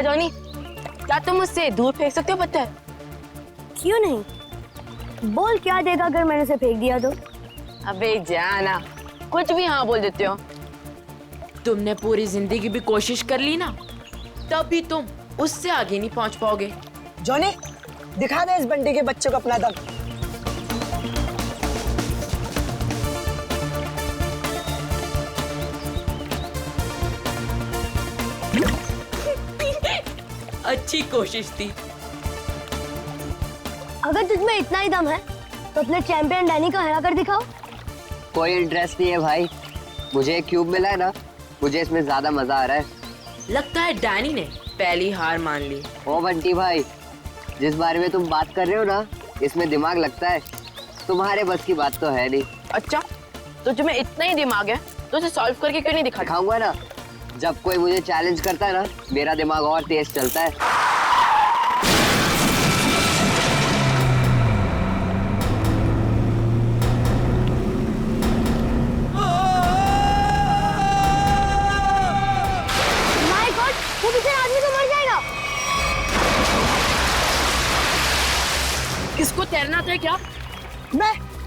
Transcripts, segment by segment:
Johnny, क्या तुम मुझसे दूर फेंक सकते हो पत्थर? क्यों नहीं? बोल क्या देगा अगर मैंने उसे फेंक दिया तो? अबे जाना, कुछ भी हाँ बोल देते हो। तुमने पूरी जिंदगी भी कोशिश कर ली ना, तब भी तुम उससे आगे नहीं पहुंच पाओगे। जॉनी, दिखा दे इस बंटी के बच्चे को अपना दम। अच्छी कोशिश थी। अगर तुझमें इतना ही दम है तो अपने चैंपियन डैनी को हरा कर दिखाओ। कोई इंटरेस्ट नहीं है भाई, मुझे एक क्यूब मिला है ना, मुझे इसमें ज्यादा मजा आ रहा है। लगता है डैनी ने पहली हार मान ली। ओ बंटी भाई, जिस बारे में तुम बात कर रहे हो ना, इसमें दिमाग लगता है, तुम्हारे बस की बात तो है नहीं। अच्छा, तो तुम्हें इतना ही दिमाग है तो उसे सॉल्व करके क्यों नहीं दिखाता? दिखाऊंगा ना, जब कोई मुझे चैलेंज करता है ना, मेरा दिमाग और तेज चलता है। माय गॉड, वो बेचारा आदमी तो मर जाएगा। किसको तैरना आता है क्या?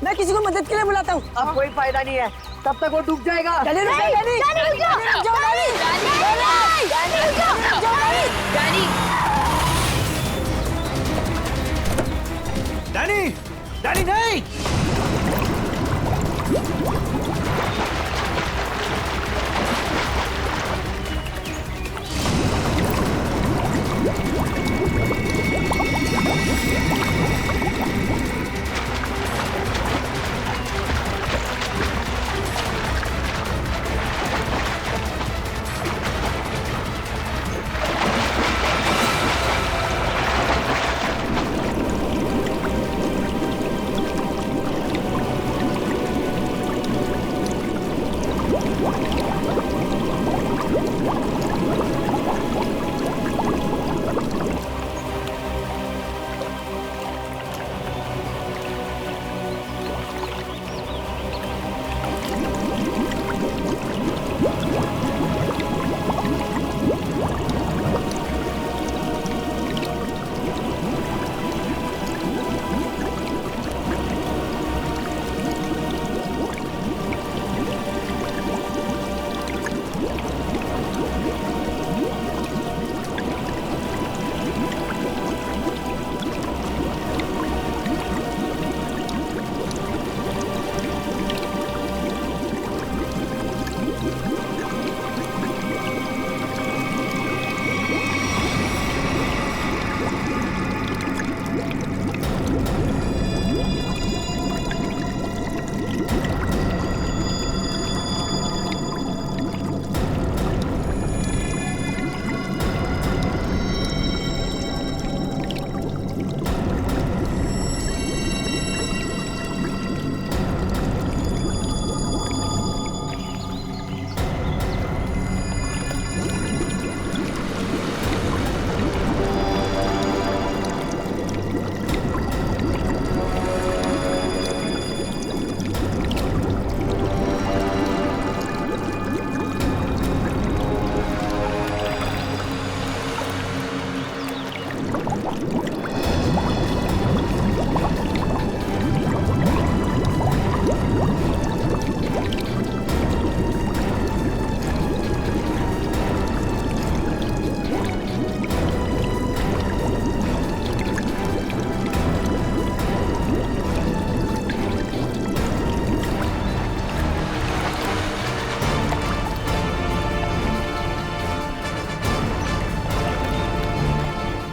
मैं किसी को मदद के लिए बुलाता हूँ। अब कोई फायदा नहीं है, तब तक वो डूब जाएगा। डैनी रुक जाओ, डैनी। डैनी रुक जाओ, डैनी रुक जाओ, डैनी। डैनी रुक जाओ, डैनी, डैनी, डैनी नहीं।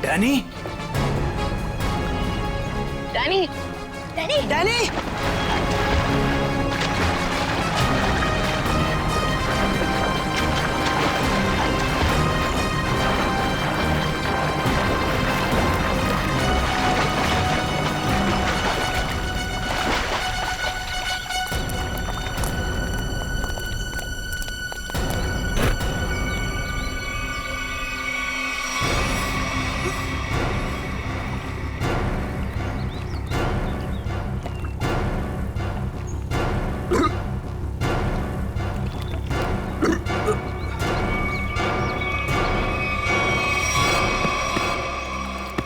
Danny, Danny, Danny, Danny.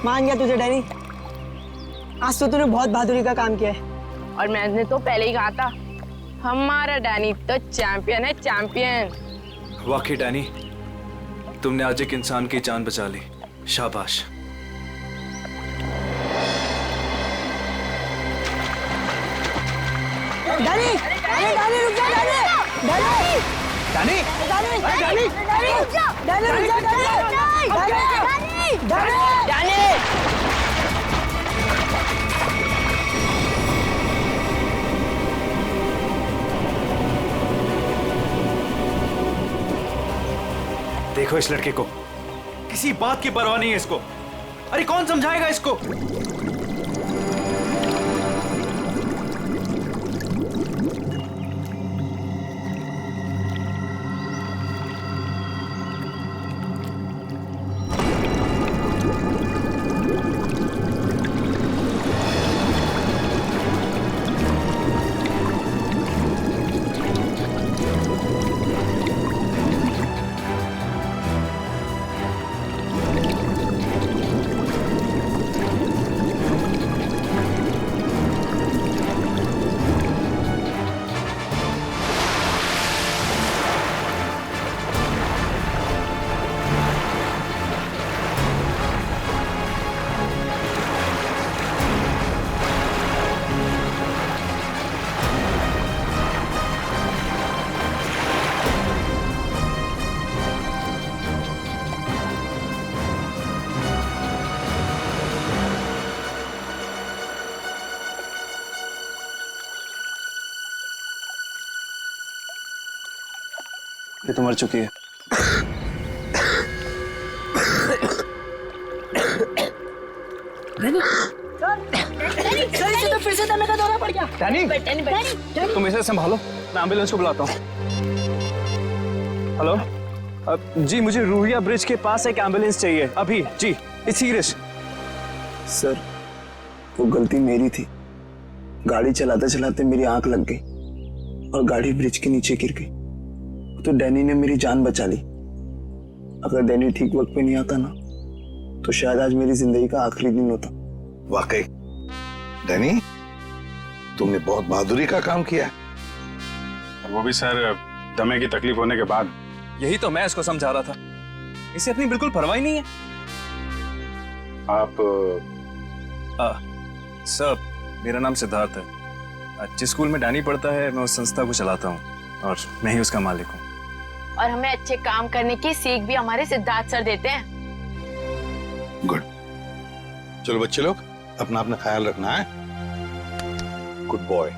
मान गया तुझे डैनी, आज तो तूने बहुत बहादुरी का काम किया है। और मैंने तो पहले ही कहा था, हमारा डैनी तो चैंपियन है, चैंपियन। वाकई डैनी, तुमने आज एक इंसान की जान बचा ली, शाबाश। डैनी, अरे डैनी रुक जा, Danny, Danny, Danny, Danny, Danny, Danny रुक जा, डैनी रुक जा, डैनी, डैनी, डैनी। देखो इस लड़के को, किसी बात की परवाह नहीं है इसको। अरे कौन समझाएगा इसको? ये तो मर चुकी है। तो फिर से दमे का दौरा पड़ गया। डैनी, तुम इसे संभालो, मैं एम्बुलेंस को बुलाता हूँ। हेलो, जी मुझे रूहिया ब्रिज के पास एक एम्बुलेंस चाहिए अभी। जी, इट्स सीरियस। सर, वो गलती मेरी थी। गाड़ी चलाते चलाते मेरी आंख लग गई और गाड़ी ब्रिज के नीचे गिर गई। तो डैनी ने मेरी जान बचा ली। अगर डैनी ठीक वक्त पे नहीं आता ना, तो शायद आज मेरी जिंदगी का आखिरी दिन होता। वाकई डैनी, तुमने बहुत बहादुरी का काम किया। वो भी सर, दमे की तकलीफ होने के बाद। यही तो मैं इसको समझा रहा था, इसे अपनी बिल्कुल परवाह ही नहीं है। आप सर, मेरा नाम सिद्धार्थ है। जिस स्कूल में डैनी पढ़ता है, मैं उस संस्था को चलाता हूँ और मैं ही उसका मालिक हूँ। और हमें अच्छे काम करने की सीख भी हमारे सिद्धार्थ सर देते हैं। गुड। चलो बच्चे लोग, अपना अपना ख्याल रखना है। Good boy.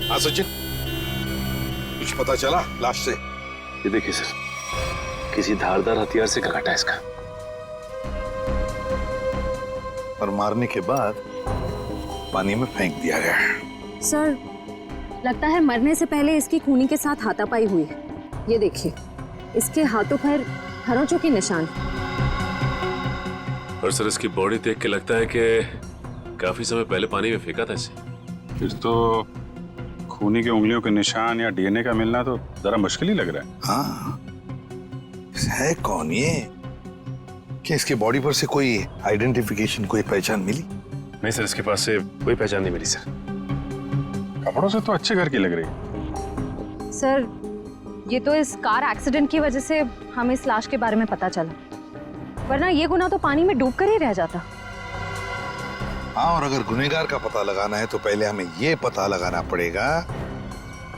हाँ सचिन, कुछ पता चला लाश से? ये देखिए सर, किसी धारदार हथियार से काटा है इसका। और मारने के बाद पानी में फेंक दिया गया है। सर, लगता है मरने से पहले इसकी खूनी के साथ हाथापाई हुई है। ये देखिए, इसके हाथों पर खरोंचों के निशान। और सर, इसकी बॉडी देख के लगता है कि काफी समय पहले पानी में फेंका था इसे। फिर तो खूनी की उंगलियों के निशान या डीएनए का मिलना तो जरा मुश्किल ही लग रहा है। हाँ, है कौन ये? क्या इसके बॉडी पर से कोई आइडेंटिफिकेशन, कोई पहचान मिली? नहीं सर, इसके पास से कोई पहचान नहीं मिली सर। कपड़ों से तो अच्छे घर की लग रही। सर, ये तो इस कार एक्सीडेंट की वजह से हमें इस लाश के बारे में पता चला, वरना ये गुनाह तो पानी में डूब कर ही रह जाता। हाँ, और अगर गुनहगार का पता लगाना है तो पहले हमें ये पता लगाना पड़ेगा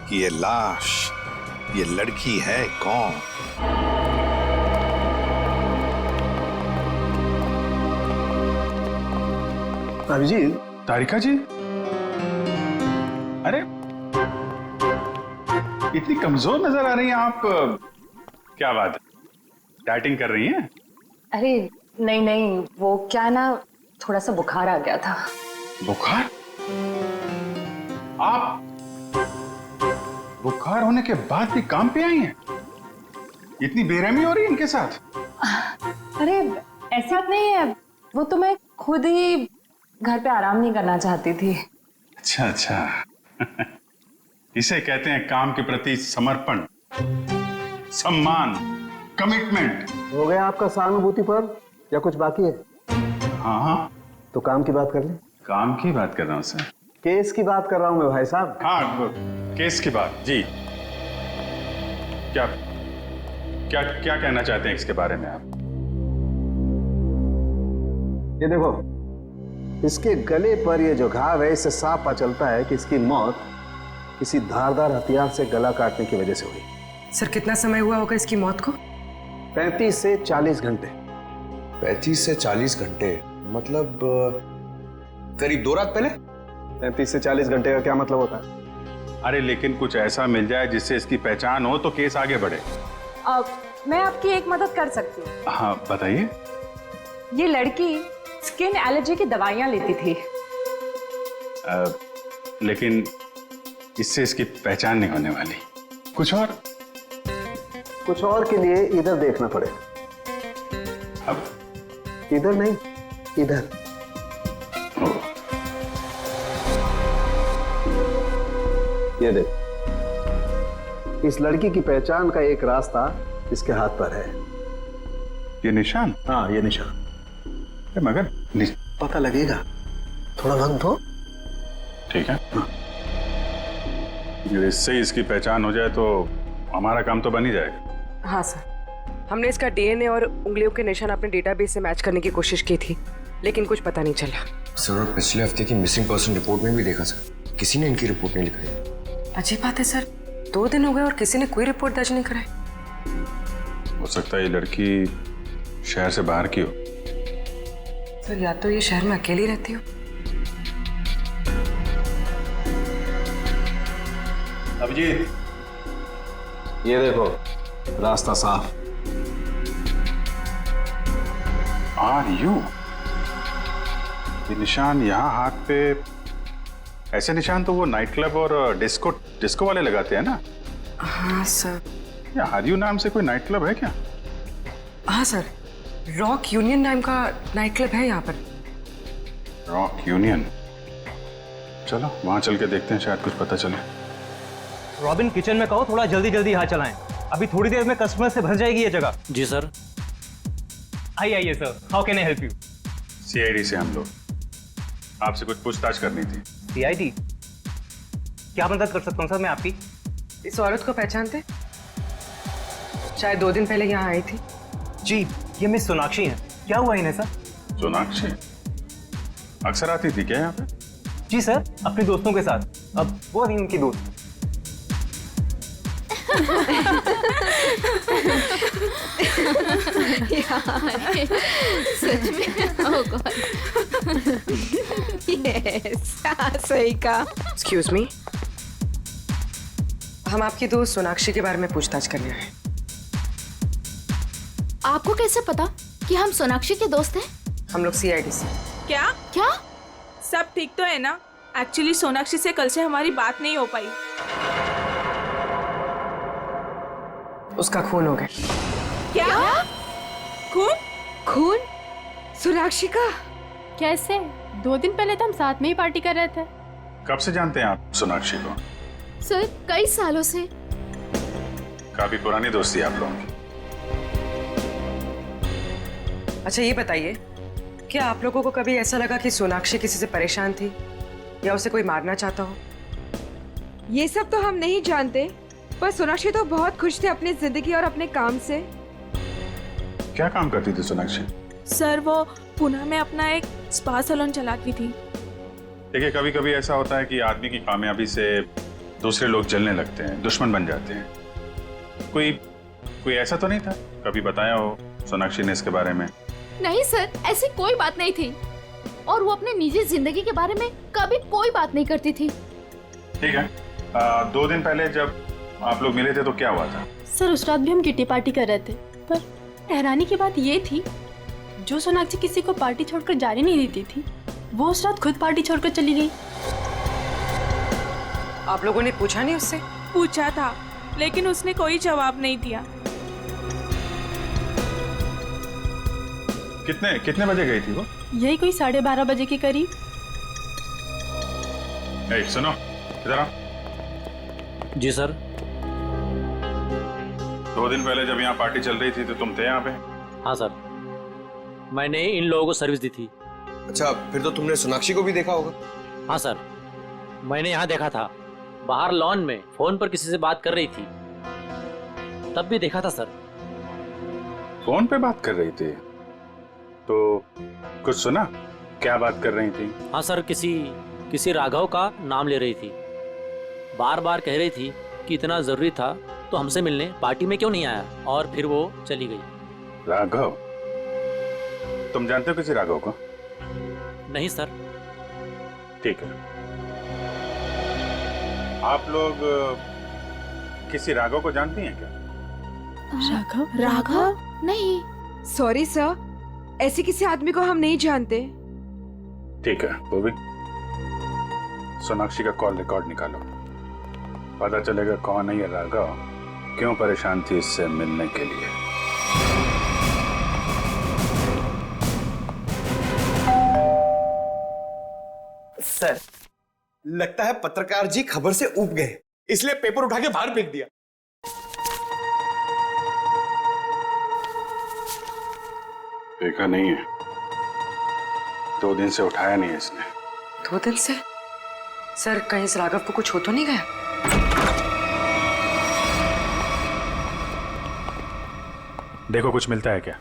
कि ये लाश, ये लड़की है कौन। भाभी जी। तारिका जी, अरे इतनी कमजोर नजर आ रही हैं आप। क्या बात है, डाइटिंग कर रही हैं? अरे नहीं नहीं, वो क्या ना, थोड़ा सा बुखार आ गया था। बुखार? आप बुखार होने के बाद भी काम पे आई हैं? इतनी बेरहमी हो रही है इनके साथ? अरे ऐसी बात नहीं है, वो तो मैं खुद ही घर पे आराम नहीं करना चाहती थी। अच्छा अच्छा। इसे कहते हैं काम के प्रति समर्पण, सम्मान, कमिटमेंट। हो गया आपका सहानुभूति पर या कुछ बाकी है? हाँ हाँ, तो काम की बात कर ले। काम की बात कर रहा हूँ सर। केस की बात कर रहा हूँ मैं भाई साहब। हाँ, केस की बात जी। क्या क्या क्या कहना चाहते हैं इसके बारे में आप? ये देखो, इसके गले पर ये जो घाव है, इससे साफ पता चलता है कि इसकी मौत किसी धारदार हथियार से गला काटने की वजह से हुई। सर कितना समय हुआ होगा इसकी मौत को? 35 से 40 घंटे। 35 से 40 घंटे मतलब करीब 2 रात पहले। 35 से 40 घंटे का क्या मतलब होता है? अरे लेकिन कुछ ऐसा मिल जाए जिससे इसकी पहचान हो तो केस आगे बढ़े। मैं आपकी एक मदद कर सकती हूँ। हाँ बताइए। ये लड़की स्किन एलर्जी की दवाइयाँ लेती थी। लेकिन इससे इसकी पहचान नहीं होने वाली। कुछ और के लिए इधर देखना पड़ेगा। अब इधर नहीं, इधर। ये देख, इस लड़की की पहचान का एक रास्ता इसके हाथ पर है। ये निशान? हाँ, ये निशान। मगर पता लगेगा, थोड़ा वक्त दो। ठीक है। अगर इससे इसकी पहचान हो जाए तो हमारा काम तो बन ही जाएगा। हाँ सर, हमने इसका डीएनए और उंगलियों के निशान अपने डेटाबेस से मैच करने की कोशिश की थी, लेकिन कुछ पता नहीं चला। सर, और पिछले हफ्ते की मिसिंग पर्सन रिपोर्ट में भी देखा सर, किसी ने इनकी रिपोर्ट नहीं लिखाई। अजीब बात है सर, 2 दिन हो गए और किसी ने कोई रिपोर्ट दर्ज नहीं कराई। हो सकता है ये लड़की शहर से बाहर की हो। सर या तो ये शहर में अकेली रहती हो। अभिजीत, ये देखो, रास्ता साफ। यू ये निशान यहाँ हाथ पे, ऐसे निशान तो वो नाइट क्लब और डिस्को वाले लगाते हैं ना? हाँ सर। या आर-यू नाम से कोई नाइट क्लब है क्या? हाँ सर, रॉक यूनियन नाम का नाइट क्लब है यहाँ पर। Rock union? चलो वहां चल के देखते हैं, शायद कुछ पता चले। रॉबिन, किचन में कहो थोड़ा जल्दी जल्दी यहाँ चलाएं, अभी थोड़ी देर में कस्टमर से भर जाएगी ये जगह। जी सर। आइए sir, how can I help you? CID से हम लोग, आपसे कुछ पूछताछ करनी थी। सीआईडी? क्या मदद कर सकता हूँ सर मैं आपकी? इस औरत को पहचानते? शायद 2 दिन पहले यहाँ आई थी। जी, ये मिस सोनाक्षी हैं। क्या हुआ इन्हें सर? सोनाक्षी अक्सर आती थी क्या यहाँ पे? जी सर, अपने दोस्तों के साथ। अब वो नहीं उनकी दोस्त। सच में? ओह गॉड। यस, सही कहा। एक्सक्यूज मी, हम आपकी दोस्त सोनाक्षी के बारे में पूछताछ करने आए। आपको कैसे पता कि हम सोनाक्षी के दोस्त हैं? हम लोग सीआईडी से। क्या? सब ठीक तो है ना? एक्चुअली सोनाक्षी से कल से हमारी बात नहीं हो पाई। उसका खून हो गया। क्या? खून? सोनाक्षी का? कैसे? 2 दिन पहले तो हम साथ में ही पार्टी कर रहे थे। कब से जानते हैं आप सोनाक्षी को? सर, कई सालों से। काफी पुरानी दोस्ती है आप लोगों की। अच्छा ये बताइए, क्या आप लोगों को कभी ऐसा लगा कि सोनाक्षी किसी से परेशान थी या उसे कोई मारना चाहता हो? ये सब तो हम नहीं जानते, पर सोनाक्षी तो बहुत खुश थे अपनी जिंदगी और अपने काम से। क्या काम करती थी सोनाक्षी? सर, वो पुणे में अपना एक स्पा सैलून चलाती थी। देखिए, कभी कभी ऐसा होता है कि आदमी की कामयाबी से दूसरे लोग जलने लगते हैं, दुश्मन बन जाते हैं। कोई ऐसा तो नहीं था? कभी बताया हो सोनाक्षी ने इसके बारे में? नहीं सर, ऐसी कोई बात नहीं थी, और वो अपने निजी जिंदगी के बारे में कभी कोई बात नहीं करती थी। ठीक है। 2 दिन पहले जब आप लोग मिले थे तो क्या हुआ था? सर, उस रात भी हम किटी पार्टी कर रहे थे, पर हैरानी की बात ये थी, जो सोनाक्षी किसी को पार्टी छोड़कर जाने नहीं देती थी, वो उस रात खुद पार्टी छोड़कर चली गई। आप लोगों ने पूछा नहीं उससे? पूछा था, लेकिन उसने कोई जवाब नहीं दिया। कितने बजे गई थी वो? यही कोई 12:30 बजे के करीब। सुनो, इधर आओ। जी सर। 2 दिन पहले जब यहाँ पार्टी चल रही थी तो तुम थे यहाँ पे? हाँ सर, मैंने इन लोगों को सर्विस दी थी। अच्छा, फिर तो तुमने सोनाक्षी को भी देखा होगा? हाँ सर, मैंने यहाँ देखा था, बाहर लॉन में फोन पर किसी से बात कर रही थी, तब भी देखा था सर। फोन पे बात कर रही थी तो कुछ सुना? क्या बात कर रही थी? हाँ सर, किसी राघव का नाम ले रही थी, बार बार कह रही थी कि इतना जरूरी था तो हमसे मिलने पार्टी में क्यों नहीं आया, और फिर वो चली गई। राघव? तुम जानते हो किसी राघव को? नहीं सर। ठीक है, आप लोग किसी राघव को जानती हैं क्या? राघव? नहीं। सॉरी सर, ऐसे किसी आदमी को हम नहीं जानते। ठीक है, वो भी सोनाक्षी का कॉल रिकॉर्ड निकालो, पता चलेगा कौन है ये राघव, क्यों परेशान थी इससे मिलने के लिए। सर, लगता है पत्रकार जी खबर से ऊब गए, इसलिए पेपर उठा के बाहर फेंक दिया। देखा नहीं है, 2 दिन से उठाया नहीं है इसने। 2 दिन से? सर, कहीं इस राघव को कुछ हो तो नहीं गया? देखो कुछ मिलता है क्या?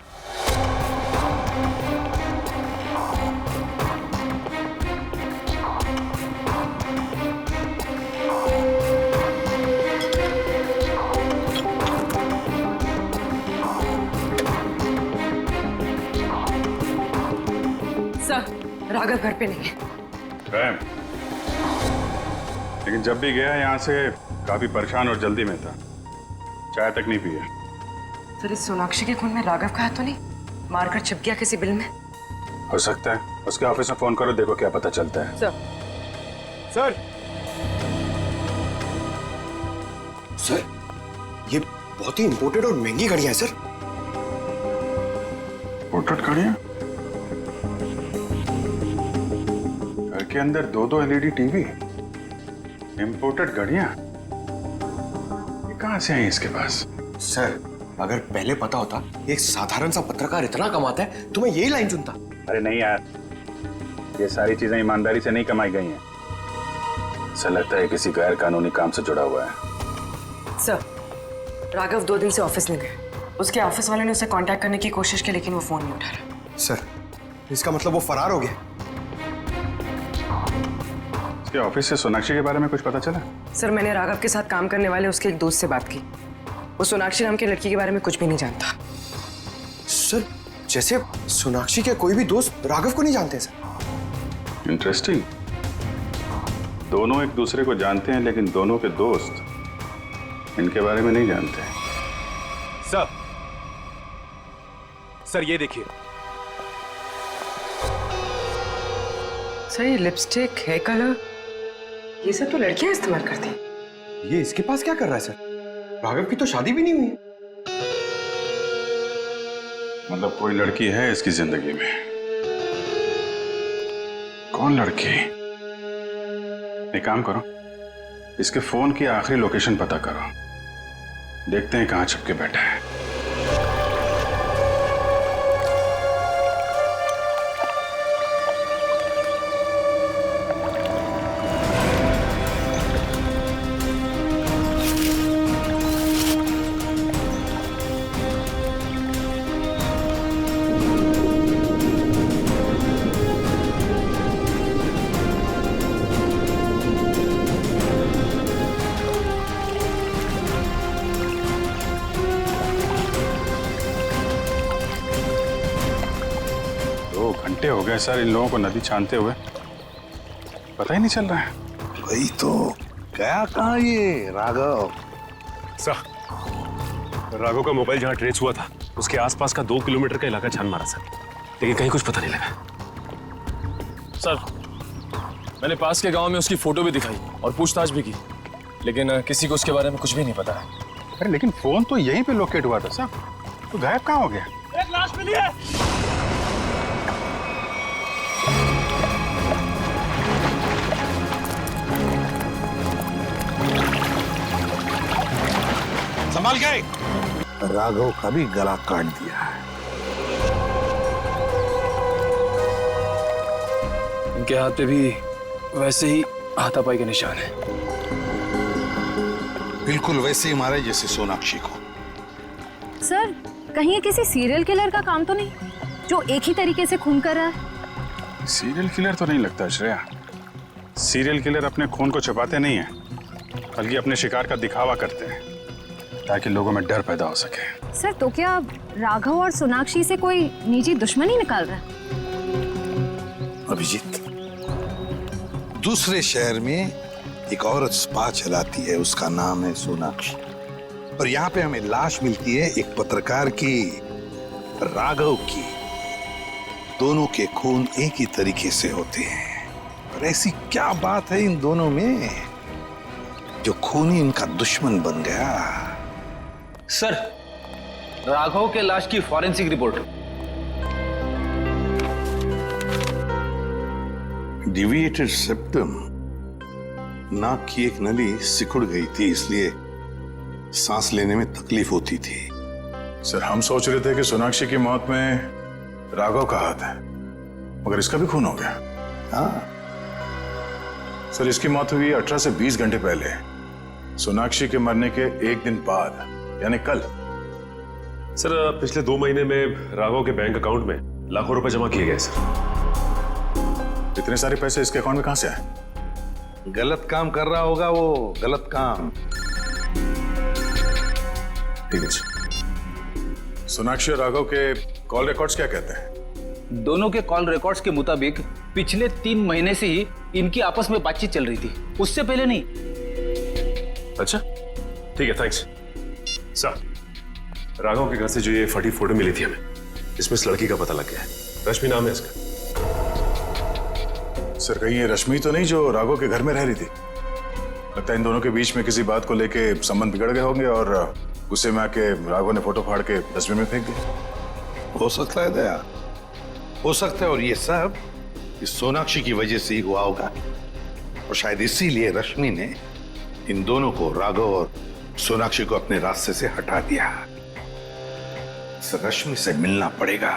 सर, राघव घर पे नहीं है। लेकिन जब भी गया यहाँ से काफी परेशान और जल्दी में था, चाय तक नहीं पिया। सर, इस सोनाक्षी के खून में राघव का हाथ तो नहीं? मारकर छिप गया किसी बिल में? हो सकता है, उसके ऑफिस में फोन करो, देखो क्या पता चलता है। सर, सर, ये बहुत ही इंपोर्टेड और महंगी घड़ियां हैं सर। इंपोर्टेड घड़ियां? घर के अंदर 2-2 LED टीवी, इंपोर्टेड घड़ियां, ये कहां से आई इसके पास? सर, अगर पहले पता होता एक साधारण सा पत्रकार इतना कमाता है तो मैं यही लाइन चुनता। अरे नहीं यार, ये सारी चीजें ईमानदारी से नहीं कमाई गई हैं। ऐसा लगता है किसी गैर कानूनी काम से जुड़ा हुआ है। सर, राघव 2 दिन से ऑफिस नहीं गए। उसके ऑफिस वाले ने उसे कांटेक्ट करने की कोशिश की, लेकिन वो फोन नहीं उठा रहा। सर, इसका मतलब वो फरार हो गया? उसके ऑफिस से सोनाक्षी के बारे में कुछ पता चला? सर, मैंने राघव के साथ काम करने वाले उसके एक दोस्त से बात की, वो सोनाक्षी नाम की लड़की के बारे में कुछ भी नहीं जानता। सर, जैसे सोनाक्षी के कोई भी दोस्त राघव को नहीं जानते सर। इंटरेस्टिंग, दोनों एक दूसरे को जानते हैं लेकिन दोनों के दोस्त इनके बारे में नहीं जानते। सर ये देखिए। सर, ये लिपस्टिक, हेयर कलर, ये सब तो लड़कियां इस्तेमाल करती हैं। ये इसके पास क्या कर रहा है सर? राघव की तो शादी भी नहीं हुई। मतलब कोई लड़की है इसकी जिंदगी में? कौन लड़की? एक काम करो, इसके फोन की आखिरी लोकेशन पता करो, देखते हैं कहां छिपके बैठा है। घंटे हो गए सर इन लोगों को नदी छानते हुए, पता ही नहीं चल रहा है। वही तो, गया कहाँ ये राघव? सर, राघव का मोबाइल जहाँ ट्रेस हुआ था उसके आसपास का 2 किलोमीटर का इलाका छान मारा सर, लेकिन कहीं कुछ पता नहीं लगा। सर, मैंने पास के गांव में उसकी फोटो भी दिखाई और पूछताछ भी की, लेकिन किसी को उसके बारे में कुछ भी नहीं पता है। अरे लेकिन फोन तो यहीं पे लोकेट हुआ था सर, तो गायब कहाँ हो गया? एक लाश मिली है। संभाल गए। राघव का भी गला काट दिया है। इनके हाथ पे भी वैसे ही हाथापाई के निशान है। बिल्कुल वैसे ही मारे जैसे सोनाक्षी को। सर, कहीं ये किसी सीरियल किलर का काम तो नहीं जो एक ही तरीके से खून कर रहा है? सीरियल किलर तो नहीं लगता श्रेया। सीरियल किलर अपने खून को छुपाते नहीं हैं, बल्कि अपने शिकार का दिखावा करते हैं ताकि लोगों में डर पैदा हो सके। सर, तो क्या राघव और सोनाक्षी से कोई निजी दुश्मनी निकाल रहा है? अभिजीत, दूसरे शहर में एक औरत स्पा चलाती है, उसका नाम है सोनाक्षी। और यहाँ पे हमें लाश मिलती है एक पत्रकार की, राघव की। दोनों के खून एक ही तरीके से होते हैं। और ऐसी क्या बात है इन दोनों में जो खूनी इनका दुश्मन बन गया? सर, राघव के लाश की फॉरेंसिक रिपोर्ट। डिविएटेड सेप्टम, नाक की एक नली सिकुड़ गई थी, इसलिए सांस लेने में तकलीफ होती थी। सर, हम सोच रहे थे कि सोनाक्षी की मौत में राघव का हाथ है, मगर इसका भी खून हो गया। हाँ सर, इसकी मौत हुई 18 से 20 घंटे पहले, सोनाक्षी के मरने के एक दिन बाद, यानी कल। सर, पिछले 2 महीने में राघव के बैंक अकाउंट में लाखों रुपए जमा किए गए सर। इतने सारे पैसे इसके अकाउंट में कहां से आए? गलत काम कर रहा होगा वो, गलत काम। ठीक है। सोनाक्षी और राघव के कॉल रिकॉर्ड्स क्या कहते हैं? दोनों के कॉल रिकॉर्ड्स के मुताबिक पिछले 3 महीने से ही इनकी आपस में बातचीत चल रही थी, उससे पहले नहीं। अच्छा, ठीक है, थैंक्स। सर, राघव के घर से जो ये फटी फोटो मिली थी हमें, इसमें इस लड़की का पता लग गया है। रश्मि नाम है इसका। सर, कहीं ये रश्मि तो नहीं जो राघव के घर में रह रही थी? लगता है इन दोनों के बीच में किसी बात को लेके संबंध बिगड़ गए होंगे और गुस्से में आके राघव ने फोटो फाड़ के डस्टबिन में फेंक दिया। हो सकता है दया, हो सकता है। और ये सब इस सोनाक्षी की वजह से ही हुआ होगा। और शायद इसीलिए रश्मि ने इन दोनों को, राघव और सोनाक्षी को, अपने रास्ते से हटा दिया। इस रश्मि से मिलना पड़ेगा।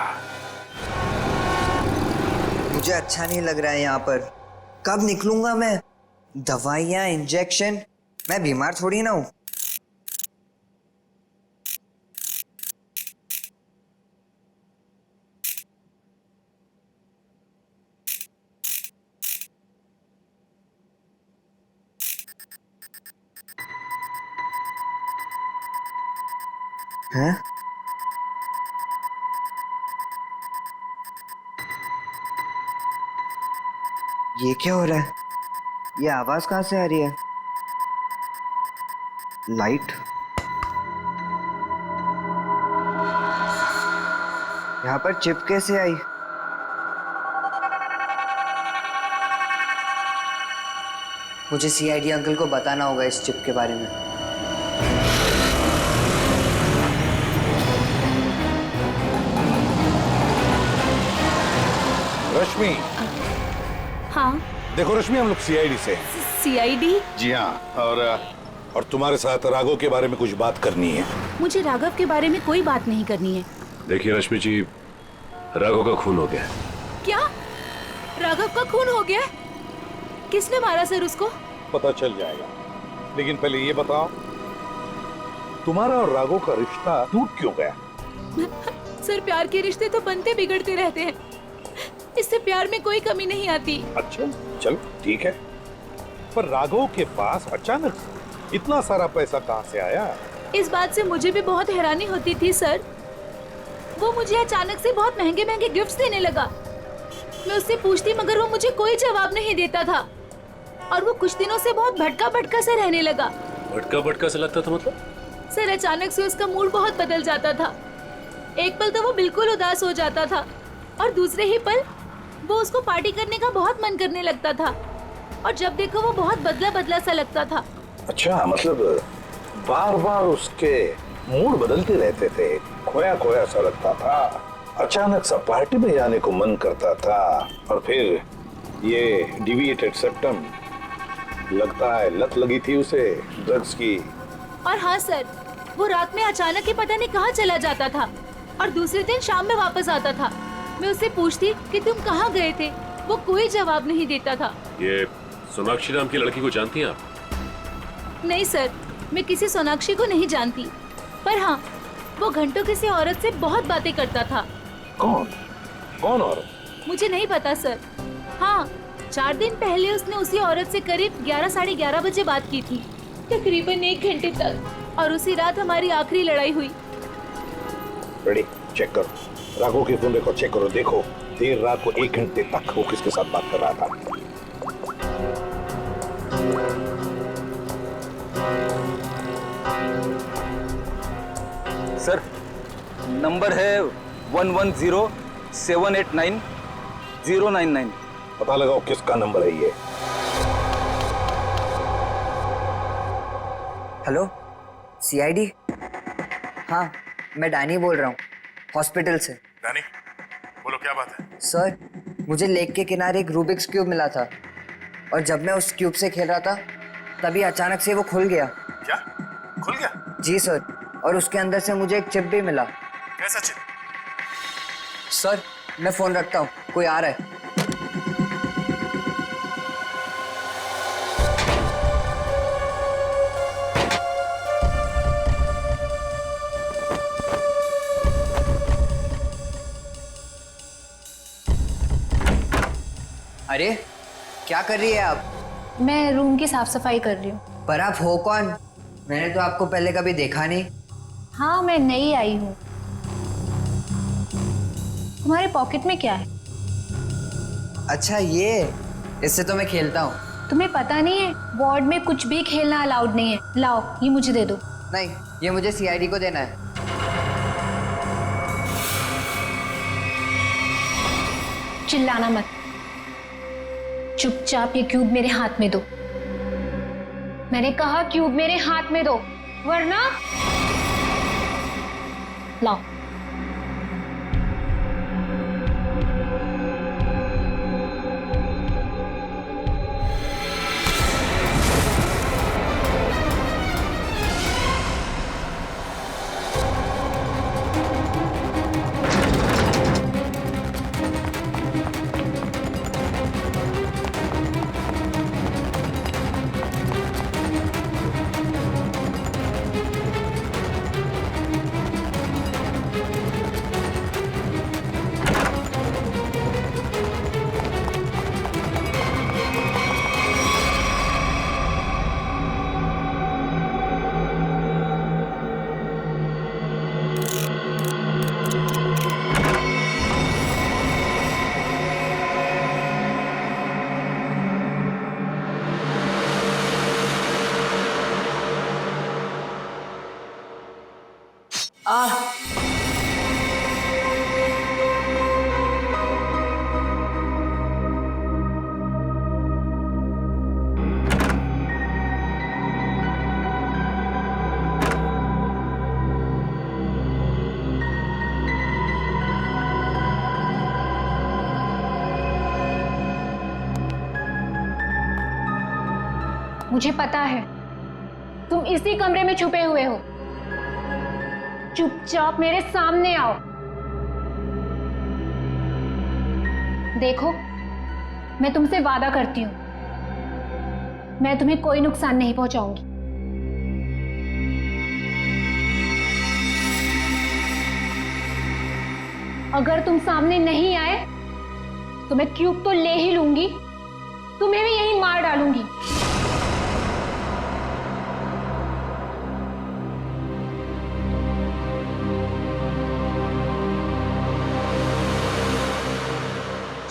मुझे अच्छा नहीं लग रहा है यहाँ पर। कब निकलूंगा मैं? दवाइयाँ, इंजेक्शन, मैं बीमार थोड़ी ना हूँ। हैं? ये क्या हो रहा है? ये आवाज कहाँ से आ रही है? लाइट? यहाँ पर चिप कैसे आई? मुझे सीआईडी अंकल को बताना होगा इस चिप के बारे में। रश्मि। हाँ। देखो रश्मि, हम लोग सीआईडी से। सीआईडी? जी हाँ। और तुम्हारे साथ राघव के बारे में कुछ बात करनी है। मुझे राघव के बारे में कोई बात नहीं करनी है। देखिए रश्मि जी, राघव का खून हो गया। क्या? राघव का खून हो गया? किसने मारा सर उसको? पता चल जाएगा, लेकिन पहले ये बताओ, तुम्हारा और राघव का रिश्ता टूट क्यों गया? सर, प्यार के रिश्ते तो बनते बिगड़ते रहते हैं, इससे प्यार में कोई कमी नहीं आती। अच्छा, चलो ठीक है, पर राघव के पास अचानक इतना सारा पैसा कहाँ से आया? इस बात से मुझे भी बहुत हैरानी होती थी सर। वो मुझे अचानक से बहुत महंगे महंगे गिफ्ट्स देने लगा। मैं उससे पूछती मगर वो मुझे कोई जवाब नहीं देता था, और वो कुछ दिनों से बहुत भटका भटका सा रहने लगा। भटका भटका सा लगता था मतलब? सर, अचानक से उसका मूड बहुत बदल जाता था। एक पल तो वो बिल्कुल उदास हो जाता था, और दूसरे ही पल वो उसको पार्टी करने का बहुत मन करने लगता था, और जब देखो वो बहुत बदला बदला सा लगता था। अच्छा, मतलब बार बार उसके मूड बदलते रहते थे, खोया खोया सा लगता था, अचानक सा पार्टी में जाने को मन करता था, और फिर ये डिविएटेड सेप्टम, लगता है लत लगी थी उसे ड्रग्स की। और हाँ सर, वो रात में अचानक ही पता नहीं कहाँ चला जाता था और दूसरे दिन शाम में वापस आता था। मैं उससे पूछती कि तुम कहाँ गए थे, वो कोई जवाब नहीं देता था। ये सोनाक्षी नाम की लड़की को जानती हैं आप? नहीं सर, मैं किसी सोनाक्षी को नहीं जानती, पर हाँ, वो घंटों किसी औरत से बहुत बातें करता था। कौन कौन औरत? मुझे नहीं पता सर। हाँ, 4 दिन पहले उसने उसी औरत से करीब 11 साढ़े 11 बजे बात की थी, तकरीबन 1 घंटे तक, और उसी रात हमारी आखिरी लड़ाई हुई। रेडी, चेक करो। राघव के फोन रिकॉर्ड चेक करो, देखो देर रात को 1 घंटे तक वो किसके साथ बात कर रहा था। सर, नंबर है 110789 पता लगाओ किसका नंबर है ये। Hello, CID? हाँ, मैं डैनी बोल रहा हूँ, हॉस्पिटल से। डैनी, बोलो क्या बात है? सर, मुझे लेक के किनारे एक रूबिक्स क्यूब मिला था और जब मैं उस क्यूब से खेल रहा था तभी अचानक से वो खुल गया। क्या खुल गया? जी सर, और उसके अंदर से मुझे एक चिप भी मिला। कैसा चिप? सर, मैं फोन रखता हूँ, कोई आ रहा है। अरे, क्या कर रही है आप? मैं रूम की साफ सफाई कर रही हूँ। पर आप हो कौन? मैंने तो आपको पहले कभी देखा नहीं। हाँ, मैं नई आई हूँ। तुम्हारे पॉकेट में क्या है? अच्छा, ये इससे तो मैं खेलता हूँ। तुम्हें पता नहीं है, वार्ड में कुछ भी खेलना अलाउड नहीं है। लाओ, ये मुझे दे दो। नहीं, ये मुझे सीआईडी को देना है। चिल्लाना मत, चुपचाप ये क्यूब मेरे हाथ में दो। मैंने कहा क्यूब मेरे हाथ में दो, वरना लाओ। मुझे पता है तुम इसी कमरे में छुपे हुए हो। चुपचाप मेरे सामने आओ। देखो, मैं तुमसे वादा करती हूं, मैं तुम्हें कोई नुकसान नहीं पहुंचाऊंगी। अगर तुम सामने नहीं आए तो मैं क्यूब तो ले ही लूंगी, तुम्हें भी यहीं मार डालूंगी।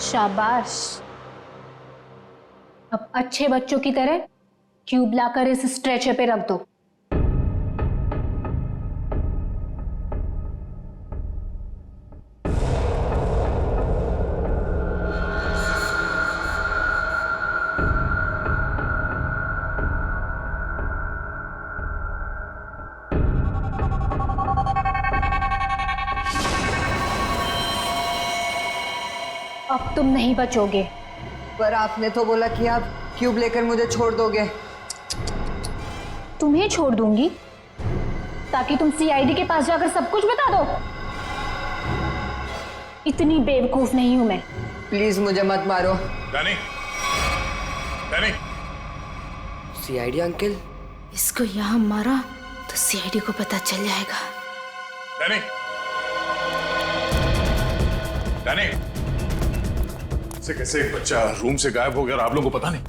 शाबाश, अब अच्छे बच्चों की तरह क्यूब लाकर इस स्ट्रेचर पे रख दो। अब तुम नहीं बचोगे। पर आपने तो बोला कि आप क्यूब लेकर मुझे छोड़ दोगे। तुम्हें छोड़ दूंगी? ताकि तुम सीआईडी के पास जाकर सब कुछ बता दो? इतनी बेवकूफ नहीं हूं मैं। प्लीज मुझे मत मारो। Danny, Danny. CID uncle? इसको यहाँ मारा तो सीआईडी को पता चल जाएगा। डैनी, डैनी, से कैसे एक बच्चा रूम से गायब हो गया और आप लोगों को पता नहीं?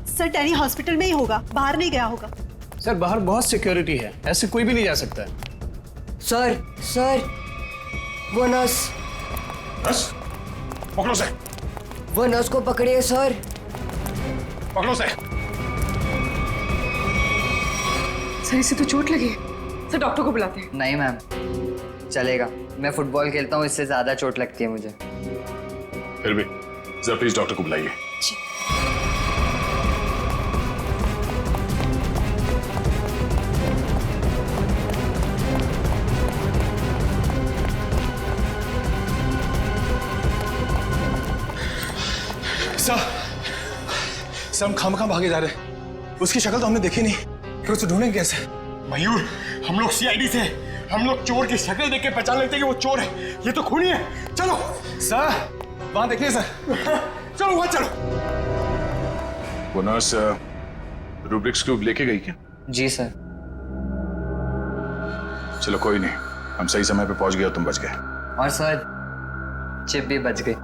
सर डैनी हॉस्पिटल में ही होगा, बाहर नहीं गया होगा। सर बाहर बहुत सिक्योरिटी है, ऐसे कोई भी नहीं जा सकता है। सर, सर, वो नर्स। नर्स? पकड़ो से। वो नर्स को पकड़िए सर। पकड़ो से। सर इसे तो चोट लगी। सर डॉक्टर को बुलाते हैं। नहीं मैम, चलेगा। मैं फुटबॉल खेलता हूँ, इससे ज्यादा चोट लगती है मुझे। फिर भी जरा प्लीज डॉक्टर को बुलाइए। सर हम खामखा भागे जा रहे हैं। उसकी शक्ल तो हमने देखी नहीं, फिर उसे ढूंढेंगे कैसे? मयूर, हम लोग सीआईडी से, हम लोग चोर की शक्ल देख के पहचान लेते हैं कि वो चोर है। ये तो खूनी है। चलो सर, वहां देखिए सर। चलो वहां चलो। वो नर्स रूब्रिक्स क्यूब लेके गई क्या? जी सर। चलो कोई नहीं, हम सही समय पे पहुंच गए और तुम बच गए। और सर चिप भी बच गई।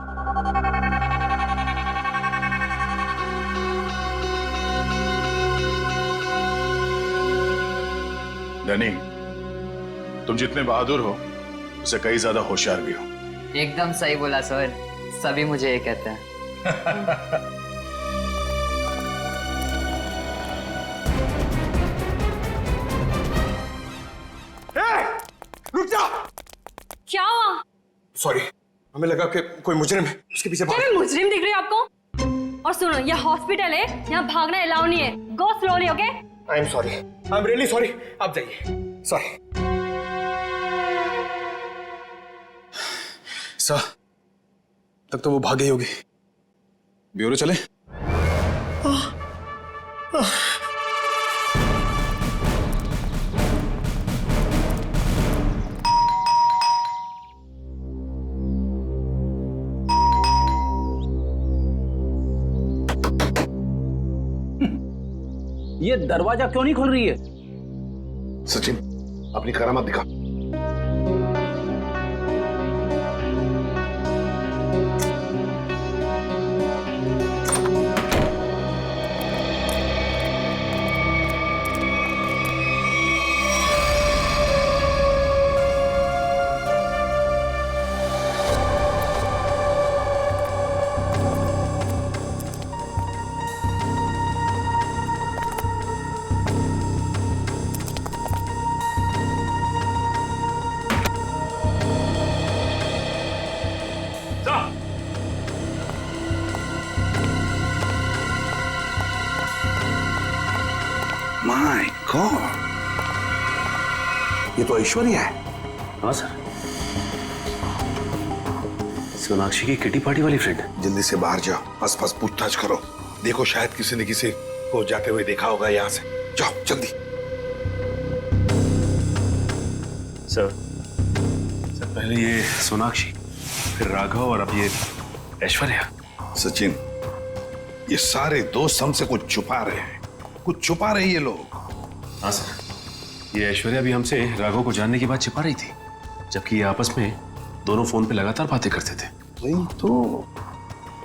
डैनी, तुम जितने बहादुर हो उससे कई ज्यादा होशियार भी हो। एकदम सही बोला सर, सभी मुझे ये कहते हैं। रुक जा। क्या हुआ? सॉरी, हमें लगा कि कोई मुजरिम है, उसके पीछे भाग। क्या मैं मुजरिम दिख रही हूँ आपको? और सुनो, ये हॉस्पिटल है, यहाँ भागना अलाउ नहीं है। गो slowly, okay? I am sorry, I am really sorry. आप जाइए। सॉरी सर, तब तो वो भाग गई होगी। ब्यूरो चले? ये दरवाजा क्यों नहीं खुल रही है? सचिन, अपनी करामत दिखा। माय गॉड, ये तो ऐश्वर्या है। हाँ सर, सोनाक्षी की किटी पार्टी वाली फ्रेंड। जल्दी से बाहर जाओ, आसपास पूछताछ करो। देखो शायद किसी ने किसी को जाते हुए देखा होगा यहाँ से। जाओ जल्दी। सर, पहले ये सोनाक्षी, फिर राघव और अब ये ऐश्वर्या। सचिन, ये सारे दोस्त हमसे कुछ छुपा रहे हैं, कुछ छुपा रहे ये लोग। हाँ सर, ये ऐश्वर्या भी हमसे राघव को जानने की बात छिपा रही थी, जबकि ये आपस में दोनों फोन पे लगातार बातें करते थे। वही तो,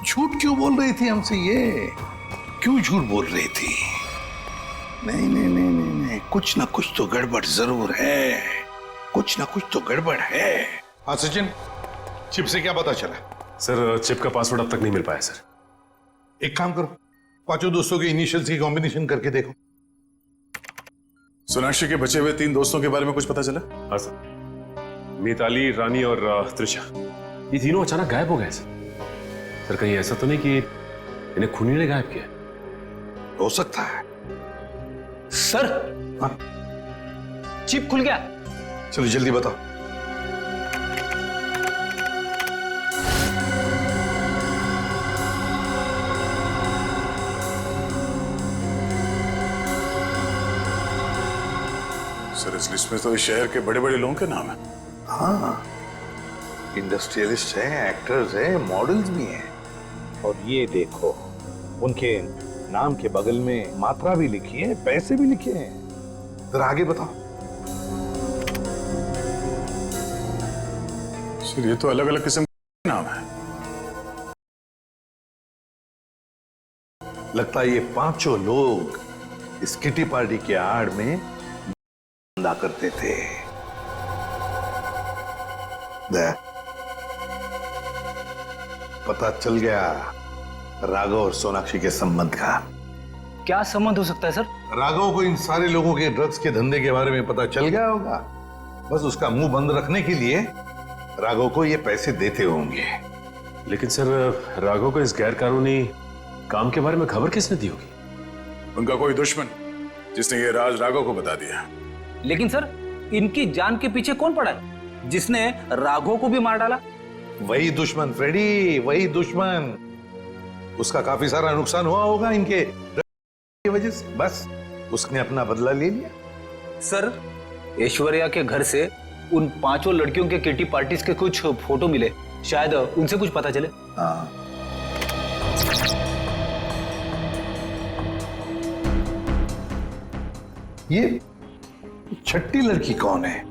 झूठ क्यों बोल रही थी हमसे? ये क्यों झूठ बोल रही थी? नहीं नहीं नहीं नहीं नहीं, कुछ ना कुछ तो गड़बड़ जरूर है, कुछ ना कुछ तो गड़बड़ है। हाँ सचिन, चिप से क्या पता चला? सर, चिप का पासवर्ड अब तक नहीं मिल पाया सर। एक काम करो, पांचों दोस्तों के इनिशियल्स की कॉम्बिनेशन करके देखो। सोनाक्षी के बचे हुए 3 दोस्तों के बारे में कुछ पता चला? हाँ सर, मिताली, रानी और त्रिशा, ये तीनों अचानक गायब हो गए सर। कहीं ऐसा तो नहीं कि इन्हें खूनी ने गायब किया? हो सकता है सर। हाँ? चिप खुल गया। चलो जल्दी बताओ। सर इस लिस्ट में तो इस शहर के बड़े बड़े लोगों के नाम है। हाँ, इंडस्ट्रियलिस्ट हैं, एक्टर्स हैं, मॉडल्स भी हैं। और ये देखो, उनके नाम के बगल में मात्रा भी लिखी है, पैसे भी लिखे हैं। जरा आगे बताओ। सर ये तो अलग अलग किस्म के नाम है। लगता है ये पांचों लोग इस किटी पार्टी के आड़ में धंधा करते थे। पता चल गया राघव और सोनाक्षी के संबंध का। क्या संबंध हो सकता है सर? राघव को इन सारे लोगों के ड्रग्स के धंधे के बारे में पता चल गया होगा। बस उसका मुंह बंद रखने के लिए राघव को ये पैसे देते होंगे। लेकिन सर राघव को इस गैर कानूनी काम के बारे में खबर किसने दी होगी? उनका कोई दुश्मन जिसने ये राज राघव को बता दिया। लेकिन सर इनकी जान के पीछे कौन पड़ा है जिसने राघव को भी मार डाला? वही दुश्मन फ्रेडी, वही दुश्मन। उसका काफी सारा नुकसान हुआ होगा इनके की वजह से। बस उसने अपना बदला ले लिया। सर ऐश्वर्या के घर से उन पांचों लड़कियों के किटी पार्टीज के कुछ फोटो मिले, शायद उनसे कुछ पता चले। हाँ, ये छठी लड़की कौन है?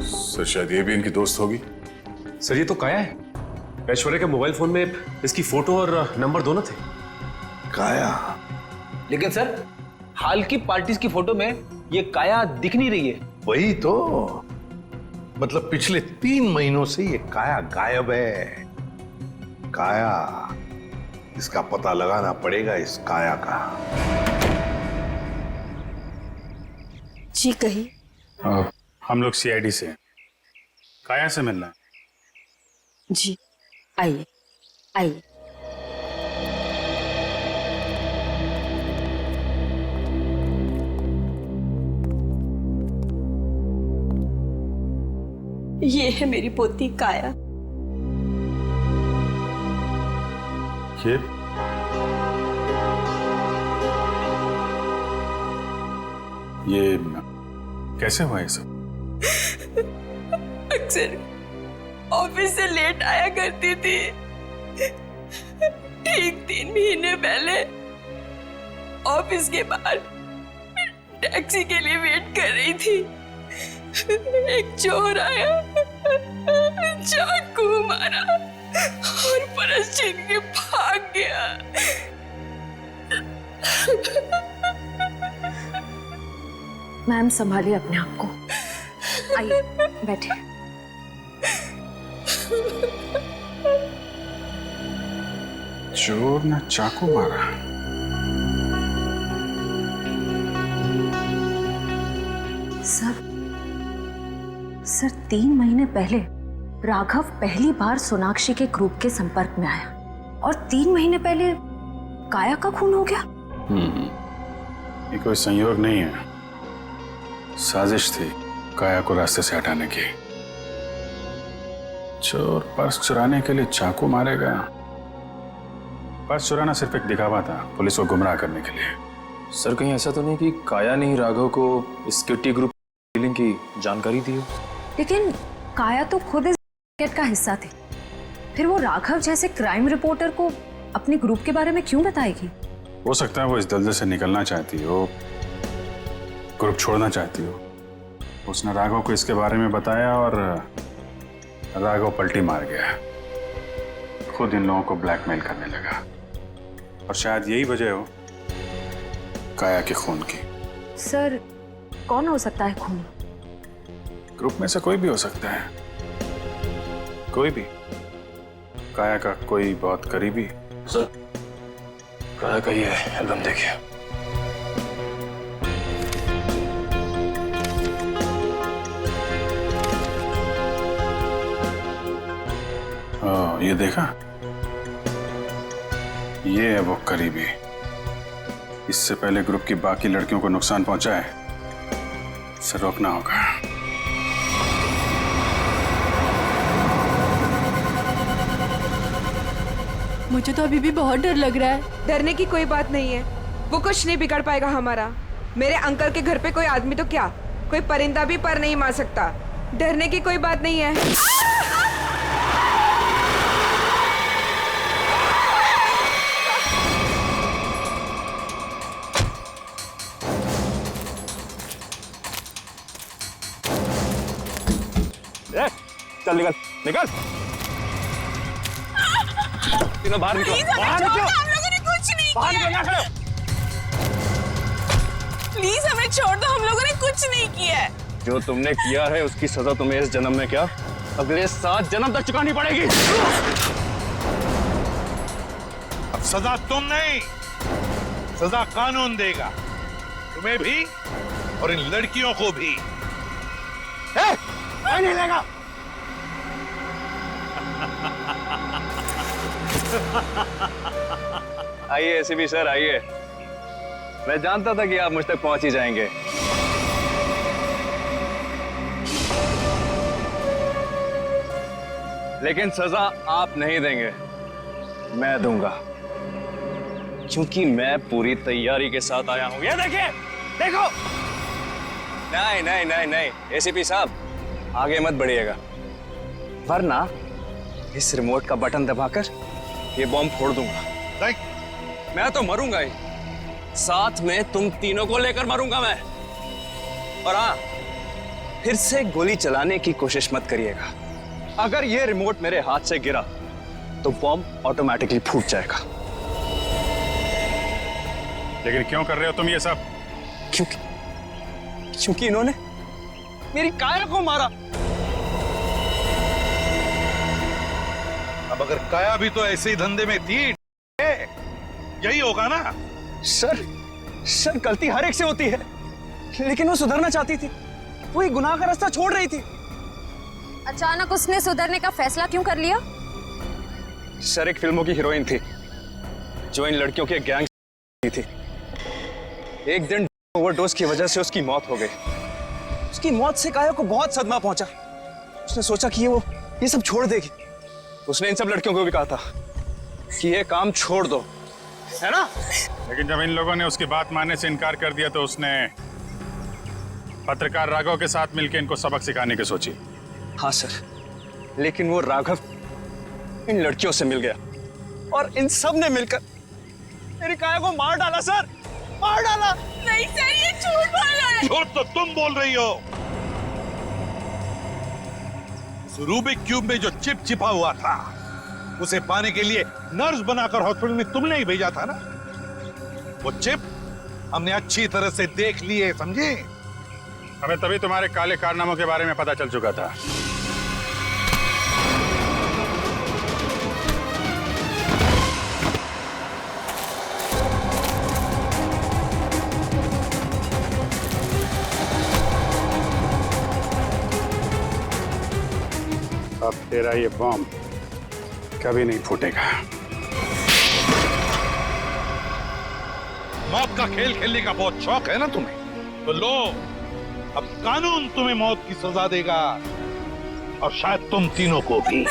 सर शायद ये भी इनकी दोस्त होगी। सर ये तो काया है। ऐश्वर्या के मोबाइल फोन में इसकी फोटो और नंबर दोनों थे। काया? लेकिन सर हाल की पार्टीज की फोटो में ये काया दिख नहीं रही है। वही तो, मतलब पिछले 3 महीनों से ये काया गायब है। काया, इसका पता लगाना पड़ेगा, इस काया का। जी कही। हम लोग सीआईडी से हैं। काया से मिलना है। जी आइए आइए। ये है मेरी पोती काया। ये कैसे हुआ ये सब? अक्सर ऑफिस से लेट आया करती थी। ठीक 3 महीने पहले ऑफिस के बाहर टैक्सी के लिए वेट कर रही थी। एक चोर आया, चाकू मारा और परस छीन के भाग गया। मैम संभालिए अपने आप को। आइए बैठे। चोर ने चाकू मारा। सर 3 महीने पहले राघव पहली बार सोनाक्षी के ग्रुप के संपर्क में आया और 3 महीने पहले काया का खून हो गया। ये कोई संयोग नहीं है, साजिश थी काया को रास्ते से हटाने की। चोर पर्स चुराने के लिए चाकू मारेगा। पर्स चुराना सिर्फ एक दिखावा था, पुलिस को गुमराह करने के लिए। सर कहीं ऐसा तो नहीं कि काया ने ही राघव को इस किटी ग्रुप डीलिंग की जानकारी दी हो? लेकिन काया तो खुद इस रैकेट का हिस्सा थी, फिर वो राघव जैसे क्राइम रिपोर्टर को अपने ग्रुप के बारे में क्यों बताएगी? हो सकता है वो इस दलदल से निकलना चाहती हो, ग्रुप छोड़ना चाहती हो। उसने राघव को इसके बारे में बताया और राघव पलटी मार गया, खुद इन लोगों को ब्लैकमेल करने लगा। और शायद यही वजह हो काया के खून की। सर कौन हो सकता है खून? ग्रुप में से कोई भी हो सकता है, कोई भी। काया का कोई बहुत करीबी। सर काया का ये एल्बम देखिए। ये देखा, ये है वो करीबी। इससे पहले ग्रुप की बाकी लड़कियों को नुकसान पहुंचा है, इसे रोकना होगा। मुझे तो अभी भी बहुत डर लग रहा है। डरने की कोई बात नहीं है, वो कुछ नहीं बिगाड़ पाएगा हमारा। मेरे अंकल के घर पे कोई आदमी तो क्या, कोई परिंदा भी पर नहीं मार सकता। डरने की कोई बात नहीं है। चल निकल निकल, तीनों बाहर निकलो, बाहर निकलो। हम लोगों ने कुछ नहीं बाहर किया। निकल, खड़े। प्लीज हमें छोड़ दो, हम लोगों ने कुछ नहीं किया है। जो तुमने किया है उसकी सजा तुम्हें इस जन्म में क्या, अगले 7 जन्म तक चुकानी पड़ेगी। अब सजा तुम नहीं, सजा कानून देगा, तुम्हें भी और इन लड़कियों को भी। नहीं लेगा। आइए एसीपी सर, आइए। मैं जानता था कि आप मुझ तक पहुंच ही जाएंगे। लेकिन सजा आप नहीं देंगे, मैं दूंगा, क्योंकि मैं पूरी तैयारी के साथ आया हूं। ये देखिए, देखो। नहीं नहीं नहीं नहीं एसीपी साहब, आगे मत बढ़िएगा, वरना इस रिमोट का बटन दबाकर ये बॉम्ब फोड़ दूंगा। मैं तो मरूंगा ही, साथ में तुम तीनों को लेकर मरूंगा मैं। और हाँ, फिर से गोली चलाने की कोशिश मत करिएगा। अगर ये रिमोट मेरे हाथ से गिरा तो बॉम्ब ऑटोमेटिकली फूट जाएगा। लेकिन क्यों कर रहे हो तुम ये सब? क्योंकि इन्होंने मेरी काया को मारा। अब अगर काया भी तो ऐसे ही धंधे में थी, यही होगा ना? सर गलती हर एक से होती है, लेकिन वो सुधरना चाहती थी, वो एक गुनाह का रास्ता छोड़ रही थी। अचानक उसने सुधरने का फैसला क्यों कर लिया? सर एक फिल्मों की हीरोइन थी जो इन लड़कियों के गैंग थी। एक दिन ओवरडोज की वजह से उसकी मौत हो गई। उसकी मौत से काया को बहुत सदमा पहुंचा। उसने सोचा कि वो ये सब छोड़ देगी। उसने इन सब लड़कियों को भी कहा था कि ये काम छोड़ दो, है ना? लेकिन जब इन लोगों ने उसकी बात मानने से इनकार कर दिया तो उसने पत्रकार राघव के साथ मिलकर इनको सबक सिखाने की सोची। हाँ सर, लेकिन वो राघव इन लड़कियों से मिल गया और इन सब ने मिलकर मेरी काया को मार डाला। सर, मार डाला। नहीं सर, ये झूठ बोल रहा है। झूठ तो तुम बोल रही हो। रूबिक क्यूब में जो चिप छिपा हुआ था, उसे पाने के लिए नर्स बनाकर हॉस्पिटल में तुमने ही भेजा था ना? वो चिप हमने अच्छी तरह से देख ली है, समझे? हमें तभी तुम्हारे काले कारनामों के बारे में पता चल चुका था। अब तेरा ये बॉम्ब कभी नहीं फूटेगा। मौत का खेल खेलने का बहुत शौक है ना तुम्हें, तो लो, अब कानून तुम्हें मौत की सजा देगा, और शायद तुम तीनों को भी।